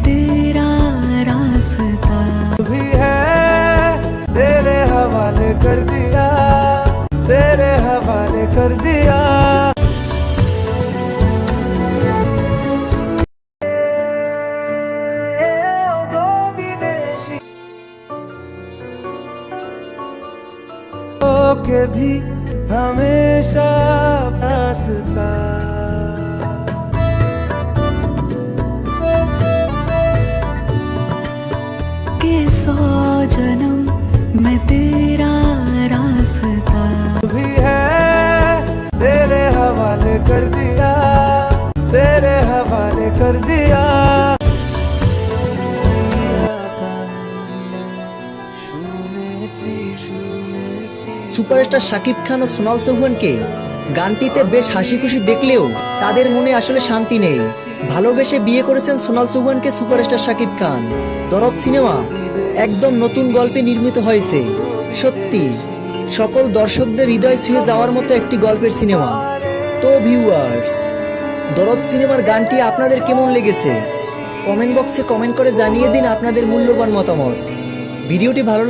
तेरा रास्ता भी है तेरे हवाले कर दिया, तेरे हवाले कर दिया। के भी हमेशा रास्ता के 100 जन्म में तेरा रास्ता भी है तेरे हवाले कर दिया, तेरे हवाले कर दिया। সুপারস্টার শাকিব খান ও সোনাল চৌহানকে গানটিতে বেশ হাসি খুশি দেখলেও তাদের মনে আসলে শান্তি নেই। ভালোবেসে বিয়ে করেছেন সোনাল চৌহানকে সুপারস্টার শাকিব খান। দরদ সিনেমা একদম নতুন গল্পে নির্মিত হয়েছে। সত্যি সকল দর্শকদের হৃদয় ছুঁয়ে যাওয়ার মতো একটি গল্পের সিনেমা। তো ভিউয়ার্স, দরদ সিনেমার গানটি আপনাদের কেমন লেগেছে কমেন্ট বক্সে কমেন্ট করে জানিয়ে দিন আপনাদের মূল্যবান মতামত। ভিডিওটি ভালো